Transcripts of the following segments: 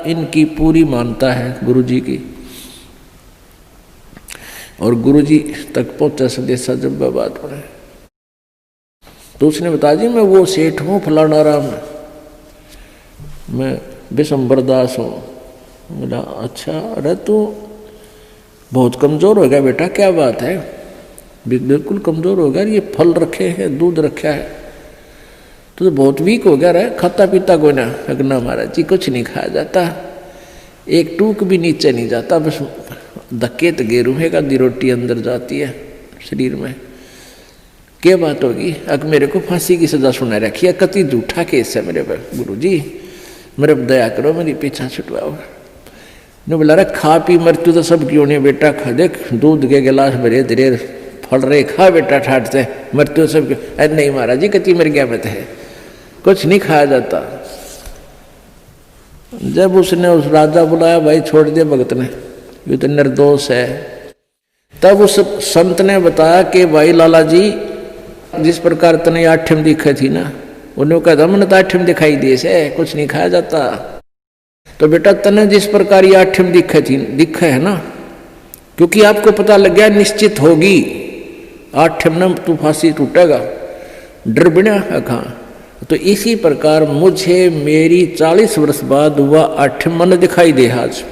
इनकी पूरी मानता है गुरुजी की, और गुरुजी तक पहुंचा संदेशा जब बात पड़े। तो उसने बताया जी मैं वो सेठ हूँ फलाना राम, मैं विशंबर दास हूँ। बोला अच्छा, अरे तू बहुत कमज़ोर हो गया बेटा, क्या बात है? बिल्कुल कमज़ोर हो गया, ये फल रखे हैं, दूध रखा है, तो बहुत वीक हो गया रहा, खाता पीता कोई ना। अगना महाराज जी कुछ नहीं खाया जाता, एक टूक भी नीचे नहीं जाता, बस धक्के तो गेरू का दी रोटी अंदर जाती है शरीर में। क्या बात होगी? अब मेरे को फांसी की सजा सुना रखी है, कति झूठा केस है मेरे पर, गुरु जी मेरे पर दया करो, मेरी पीछा छुटवाओ। ने बोला रहा खा पी मृत्यु तो सब क्यों नहीं बेटा, खा देख दूध के गिलास भरे धीरे फल रहे, खा बेटा ठाट से, मृत्यु सब क्यों? अरे नहीं महाराज जी कति मर गया मत है, कुछ नहीं खाया जाता। जब उसने उस राजा बुलाया, भाई छोड़ दिया भगत ने, ये तो निर्दोष है। तब उस संत ने बताया कि भाई लाला जी जिस प्रकार तने आठम दिखे थी ना, उन्होंने कहा था मैंने तो आठम दिखाई दिए से, कुछ नहीं खाया जाता। तो बेटा तने जिस प्रकार ये आठम दिखे है ना, क्योंकि आपको पता लग गया निश्चित होगी आठम न तू फांसी टूटेगा, डर बिना अखा। तो इसी प्रकार मुझे मेरी 40 वर्ष बाद वह आठम मन दिखाई दे आज,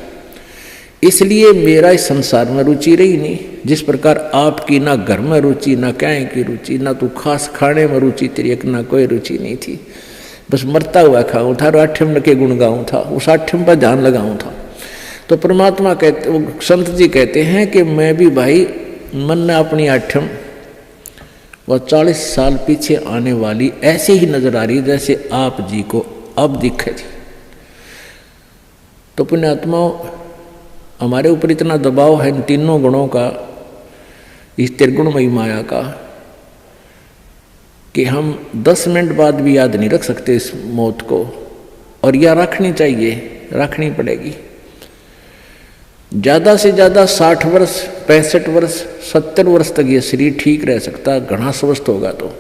इसलिए मेरा इस संसार में रुचि रही नहीं। जिस प्रकार आपकी ना घर में रुचि, ना क्या की रुचि, ना तू खास खाने में रुचि तेरी, एक ना कोई रुचि नहीं थी, बस मरता हुआ खाऊं था और आठम के गुण गाऊं था, उस आठम पर ध्यान लगाऊं था। तो परमात्मा कहते, संत जी कहते हैं कि मैं भी भाई मन ने अपनी आठम वह 40 साल पीछे आने वाली ऐसे ही नजर आ रही जैसे आप जी को अब दिखे थी। तो पुण्यात्माओं हमारे ऊपर इतना दबाव है इन तीनों गुणों का, इस त्रिगुणमयी माया का, कि हम 10 मिनट बाद भी याद नहीं रख सकते इस मौत को, और यह रखनी चाहिए, रखनी पड़ेगी। ज़्यादा से ज़्यादा 60 वर्ष, 65 वर्ष, 70 वर्ष तक ये शरीर ठीक रह सकता, घना स्वस्थ होगा। तो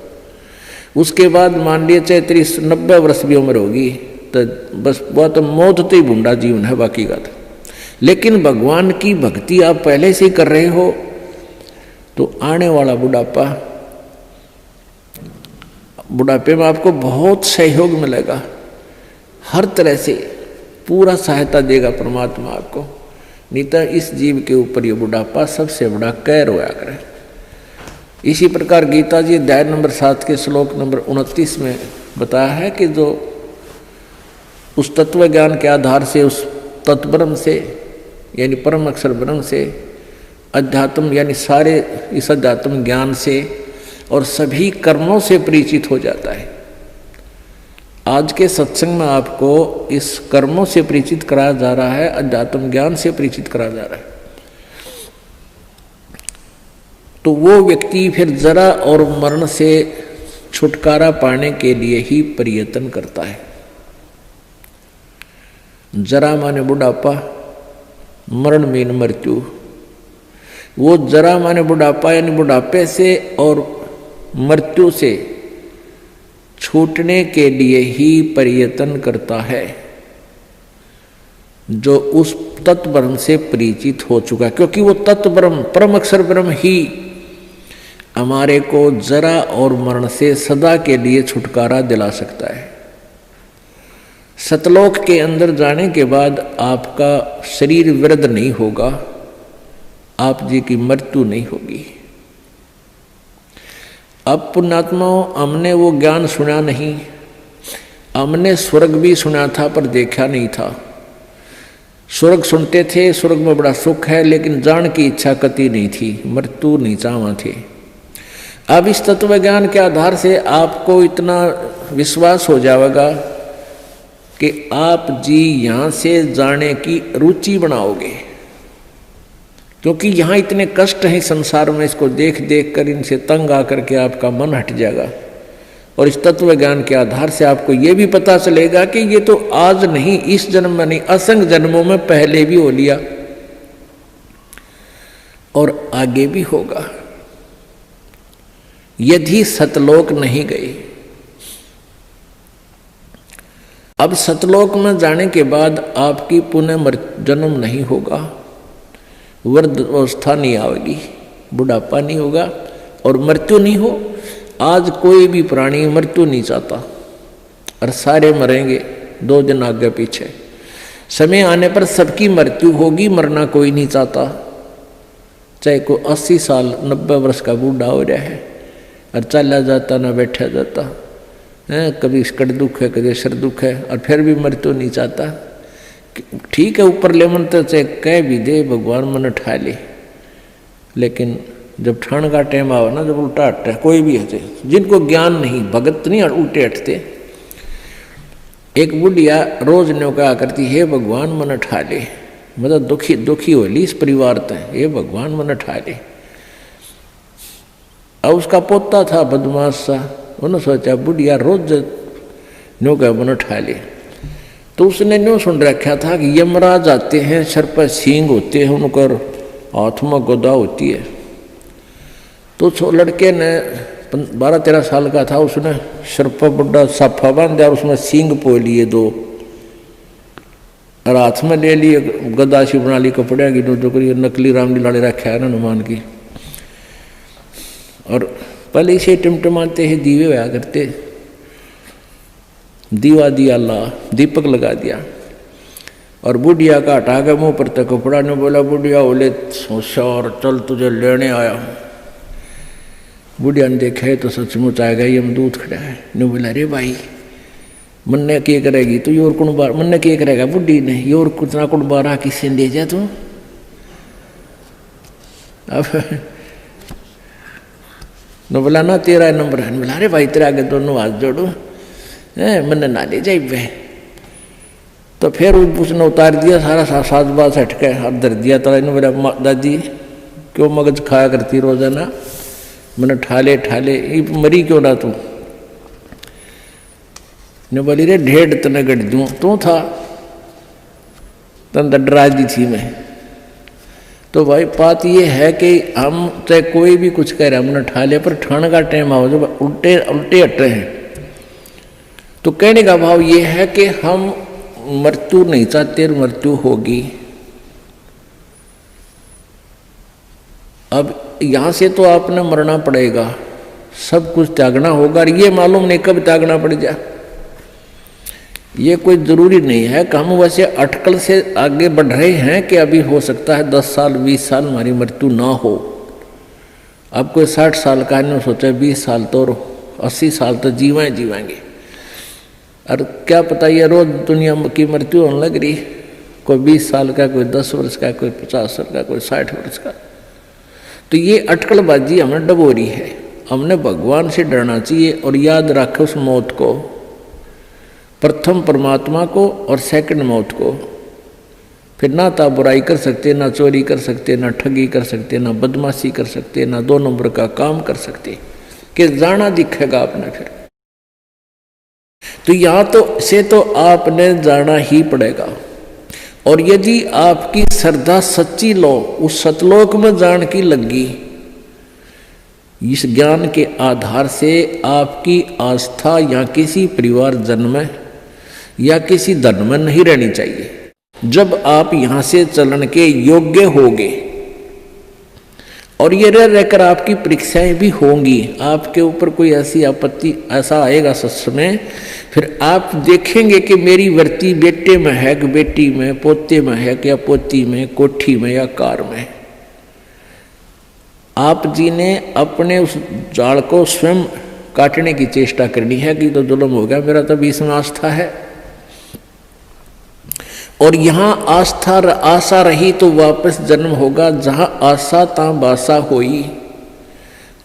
उसके बाद मान लिए चाहे 90 वर्ष भी उम्र होगी तो बस वह तो मौत तो ही बूढ़ा जीवन है बाकी का। लेकिन भगवान की भक्ति आप पहले से ही कर रहे हो तो आने वाला बुढ़ापे में आपको बहुत सहयोग मिलेगा, हर तरह से पूरा सहायता देगा परमात्मा आपको। नहीं तो इस जीव के ऊपर ये बुढ़ापा सबसे बड़ा कहर होया करे। इसी प्रकार गीता जी अध्याय नंबर 7 के श्लोक नंबर 29 में बताया है कि जो उस तत्व ज्ञान के आधार से, उस तत्ब्रह्म से यानी परम अक्षर ब्रह्म से, अध्यात्म यानी सारे इस अध्यात्म ज्ञान से और सभी कर्मों से परिचित हो जाता है। आज के सत्संग में आपको इस कर्मों से परिचित कराया जा रहा है, अध्यात्म ज्ञान से परिचित कराया जा रहा है। तो वो व्यक्ति फिर जरा और मरण से छुटकारा पाने के लिए ही प्रयत्न करता है। जरा माने बुढ़ापा, मरण मीन मृत्यु। वो जरा माने बुढ़ापा यानी बुढ़ापे से और मृत्यु से छूटने के लिए ही प्रयत्न करता है जो उस तत्व ब्रह्म से परिचित हो चुका है, क्योंकि वो तत्व ब्रह्म परम अक्षर ब्रह्म ही हमारे को जरा और मरण से सदा के लिए छुटकारा दिला सकता है। सतलोक के अंदर जाने के बाद आपका शरीर वृद्ध नहीं होगा, आप जी की मृत्यु नहीं होगी। अब पुण्यात्माओं हमने वो ज्ञान सुना नहीं, हमने स्वर्ग भी सुना था पर देखा नहीं था। स्वर्ग सुनते थे, स्वर्ग में बड़ा सुख है, लेकिन जान की इच्छा कति नहीं थी, मृत्यु नहीं चाहवा थे। अब इस तत्व ज्ञान के आधार से आपको इतना विश्वास हो जाएगा कि आप जी यहाँ से जाने की रुचि बनाओगे, क्योंकि यहाँ इतने कष्ट हैं संसार में, इसको देख देख कर इनसे तंग आकर के आपका मन हट जाएगा। और इस तत्व ज्ञान के आधार से आपको ये भी पता चलेगा कि ये तो आज नहीं, इस जन्म में नहीं, असंख्य जन्मों में पहले भी हो लिया और आगे भी होगा यदि सतलोक नहीं गए। अब सतलोक में जाने के बाद आपकी पुनः जन्म नहीं होगा, वृद्ध अवस्था नहीं आएगी, बुढ़ापा नहीं होगा और मृत्यु नहीं हो। आज कोई भी प्राणी मृत्यु नहीं चाहता और सारे मरेंगे 2 दिन आगे पीछे। समय आने पर सबकी मृत्यु होगी, मरना कोई नहीं चाहता। चाहे कोई 80 साल 90 वर्ष का बूढ़ा हो रहा है और चला जाता ना बैठा जाता है, कभी कट दुख है कभी सिर दुख है और फिर भी मृत्यु नहीं चाहता। ठीक है, ऊपर ले मन तो चाहे कह भी दे भगवान मन ठा ले, लेकिन जब ठाण का टाइम आवा ना, जब उल्टा हटता है कोई भी हटे, जिनको ज्ञान नहीं, भगत नहीं उल्टे हटते। एक बुढ़िया रोज न्यो कहा करती, हे भगवान मन ठा ले, मतलब दुखी हो ली इस परिवार तय, हे भगवान मन ठा ले। अब उसका पोता था बदमाश सा, उन्होंने सोचा बुढ़िया रोज न्यो कहा मन ठा ले, तो उसने न्यो सुन रखा था कि यमराज आते हैं, सर पर सींग होते हैं, उनकर हाथ में गदा होती है। तो लड़के ने 12-13 साल का था, उसने सर पर बड़ा साफा बांध दिया और उसमें सींग पो लिए 2 और हाथ में ले लिए गदा सी बना ली, कपड़े की जो करिए नकली रामलीला रखा है ना हनुमान की। और पहले इसे टिमटिमाते हैं दीवे होया करते, दीवा दिया ला, दीपक लगा दिया और बुढ़िया का हटा के मुँह पर तक कपड़ा ने बोला, बुढ़िया बोले होशियार चल तुझे लेने आया। बुढ़िया ने देखा है तो सचमुच आएगा, यमदूत खड़ा है। ने बोला, अरे भाई मन्ने के करेगी तू, योर कुण बार मन्ने के करेगा बुढ़ी ने, योर कुतना कुण बारा किसी ने दे जा तू। अब न बोला ना तेरा नंबर है, बोला अरे भाई तेरा आगे दोनों हाथ जोड़ो, मन्ने ना ले जाए वे। तो फिर उसने उतार दिया सारा साज बाज हटके हाथ धर दिया। तो इन्होंने बोला, दादी क्यों मगज खाया करती रोजाना, मैंने ठाले मरी क्यों ना तू। ने बोली, रे ढेड़ तने गढ़ दूँ, तू था तन डरा दी थी मैं। तो भाई बात ये है कि हम चाहे कोई भी कुछ कह रहे हैं, हमने ठाले पर ठाण का टाइम आओ जब उल्टे हटे हैं। तो कहने का भाव ये है कि हम मृत्यु नहीं चाहते, मृत्यु होगी। अब यहां से तो आपने मरना पड़ेगा, सब कुछ त्यागना होगा और ये मालूम नहीं कब त्यागना पड़ जाए। ये कोई जरूरी नहीं है कि हम वैसे अटकल से आगे बढ़ रहे हैं कि अभी हो सकता है 10 साल 20 साल हमारी मृत्यु ना हो। अब कोई 60 साल का नहीं सोचा 20 साल तो 80 साल तो जीवेंगे। और क्या पता ये रोज दुनिया की मृत्यु होने लग रही, कोई 20 साल का, कोई 10 वर्ष का, कोई 50 वर्ष का, कोई 60 वर्ष का। तो ये अटकलबाजी हमें डबोरी है। हमने भगवान से डरना चाहिए और याद रखे उस मौत को, प्रथम परमात्मा को और सेकंड मौत को। फिर ना तो बुराई कर सकते, ना चोरी कर सकते, ना ठगी कर सकते, ना बदमाशी कर सकते, ना 2 नंबर का काम कर सकते, कि जाना दिखेगा आपने। फिर तो यहाँ तो से तो आपने जाना ही पड़ेगा। और यदि आपकी श्रद्धा सच्ची लो, उस सतलोक में जान की लगी, इस ज्ञान के आधार से आपकी आस्था या किसी परिवार जन्म में या किसी धन में नहीं रहनी चाहिए। जब आप यहाँ से चलन के योग्य होगे और ये रहकर आपकी परीक्षाएं भी होंगी, आपके ऊपर कोई ऐसी आपत्ति ऐसा आएगा सच में, फिर आप देखेंगे कि मेरी वृत्ति बेटे में है कि बेटी में, पोते में है कि या पोती में, कोठी में या कार में। आप जी ने अपने उस जाल को स्वयं काटने की चेष्टा करनी है कि तो जुल्म हो गया, मेरा तो इसमें आस्था है। और यहाँ आस्था आशा रही तो वापस जन्म होगा, जहाँ आशा ता बासा होई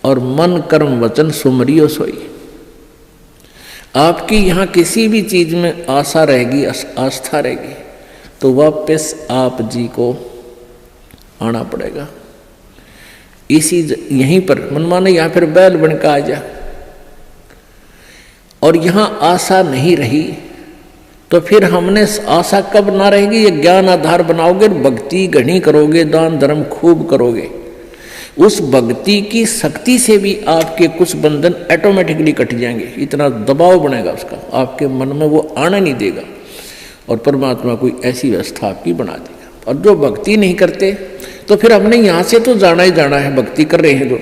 और मन कर्म वचन सुमरियो सोई। आपकी यहाँ किसी भी चीज में आशा रहेगी, आस्था रहेगी, तो वापस आप जी को आना पड़ेगा। इसी यहीं पर मन माने यहाँ फिर बैल बनकर आ जा। और यहाँ आशा नहीं रही तो फिर हमने आशा कब ना रहेगी, ये ज्ञान आधार बनाओगे, भक्ति घनी करोगे, दान धर्म खूब करोगे, उस भक्ति की शक्ति से भी आपके कुछ बंधन ऑटोमेटिकली कट जाएंगे। इतना दबाव बनेगा उसका, आपके मन में वो आना नहीं देगा, और परमात्मा कोई ऐसी व्यवस्था आपकी बना देगा। और जो भक्ति नहीं करते, तो फिर हमने यहाँ से तो जाना ही जाना है, भक्ति कर रहे हैं जो,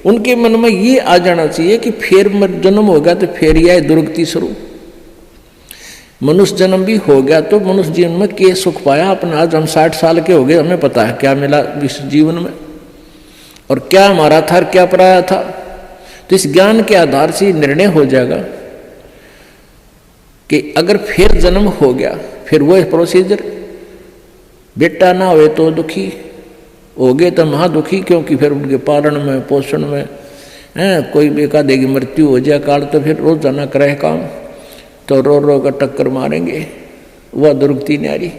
उनके मन में ये आ जाना चाहिए कि फिर जन्म होगा तो फिर यह दुर्गति शुरू। मनुष्य जन्म भी हो गया तो मनुष्य जीवन में क्या सुख पाया अपना। आज हम 60 साल के हो गए, हमें पता है क्या मिला इस जीवन में, और क्या हमारा था और क्या पराया था। तो इस ज्ञान के आधार से निर्णय हो जाएगा कि अगर फिर जन्म हो गया, फिर वो प्रोसीजर, बेटा ना हुए तो दुखी, हो गए तो महादुखी, क्योंकि फिर उनके पालन में पोषण में कोई बेकायदे की मृत्यु हो जाए काल, तो फिर रोजाना करे काम, तो रो रो कर टक्कर मारेंगे, वह दुर्गति न्यारी।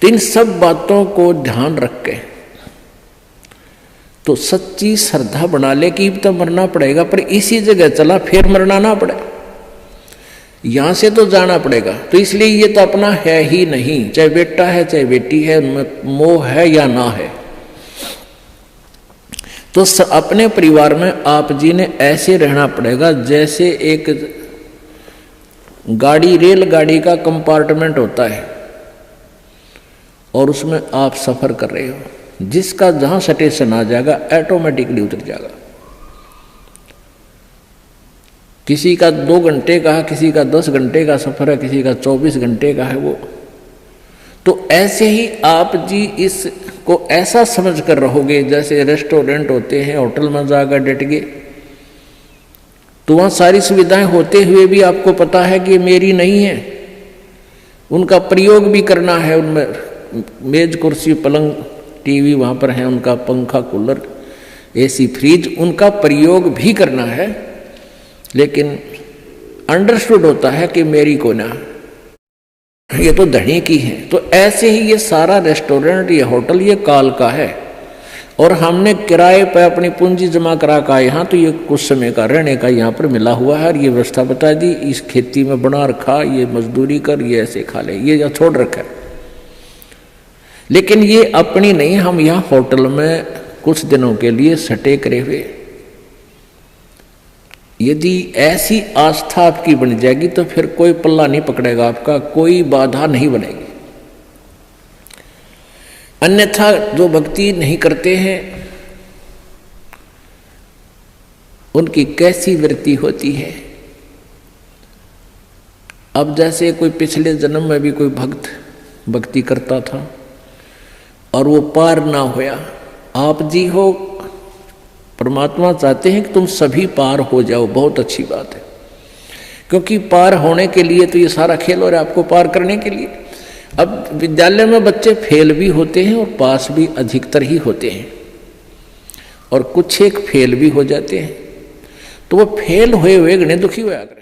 तो इन सब बातों को ध्यान रख के तो सच्ची श्रद्धा बना ले कि तो मरना पड़ेगा, पर इसी जगह चला फिर मरना ना पड़े, यहां से तो जाना पड़ेगा। तो इसलिए ये तो अपना है ही नहीं, चाहे बेटा है चाहे बेटी है, उनमें मोह है या ना है। तो अपने परिवार में आप जी ने ऐसे रहना पड़ेगा जैसे एक गाड़ी, रेलगाड़ी का कंपार्टमेंट होता है और उसमें आप सफर कर रहे हो, जिसका जहां स्टेशन आ जाएगा ऑटोमेटिकली उतर जाएगा। किसी का 2 घंटे का है, किसी का 10 घंटे का सफर है, किसी का 24 घंटे का है वो। तो ऐसे ही आप जी इसको ऐसा समझ कर रहोगे जैसे रेस्टोरेंट होते हैं, होटल में जाकर डट गए, तो वहाँ सारी सुविधाएं होते हुए भी आपको पता है कि ये मेरी नहीं है, उनका प्रयोग भी करना है। उनमें मेज कुर्सी पलंग टीवी वहाँ पर है, उनका पंखा कूलर एसी फ्रिज, उनका प्रयोग भी करना है, लेकिन अंडरस्टूड होता है कि मेरी को ना, ये तो धनी की है। तो ऐसे ही ये सारा रेस्टोरेंट, ये होटल, ये काल का है, और हमने किराए पर अपनी पूंजी जमा करा का यहाँ, तो ये कुछ समय का रहने का यहाँ पर मिला हुआ है, और ये व्यवस्था बता दी, इस खेती में बना रखा, ये मजदूरी कर, ये ऐसे खा ले, ये छोड़ रखा है। लेकिन ये अपनी नहीं, हम यहाँ होटल में कुछ दिनों के लिए सटे करे हुए। यदि ऐसी आस्था आपकी बन जाएगी तो फिर कोई पल्ला नहीं पकड़ेगा आपका, कोई बाधा नहीं बनेगी। अन्यथा जो भक्ति नहीं करते हैं उनकी कैसी वृत्ति होती है। अब जैसे कोई पिछले जन्म में भी कोई भक्त भक्ति करता था और वो पार ना होया, आप जी हो, परमात्मा चाहते हैं कि तुम सभी पार हो जाओ, बहुत अच्छी बात है, क्योंकि पार होने के लिए तो ये सारा खेल हो रहा है आपको पार करने के लिए। अब विद्यालय में बच्चे फेल भी होते हैं और पास भी अधिकतर ही होते हैं, और कुछ एक फेल भी हो जाते हैं, तो वो फेल हुए हुए गणे दुखी हुआ करें।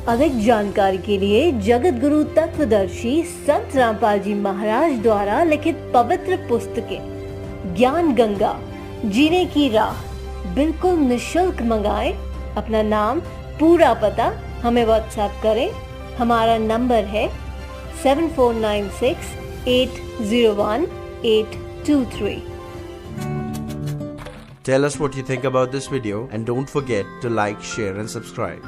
अधिक जानकारी के लिए जगत गुरु तत्वदर्शी संत रामपाल जी महाराज द्वारा लिखित पवित्र पुस्तकें ज्ञान गंगा, जीने की राह बिल्कुल निशुल्क मंगाएं। अपना नाम, पूरा पता हमें व्हाट्सएप करें। हमारा नंबर है 7496 801 823। Tell us what you think about this video and don't forget to like, share and subscribe.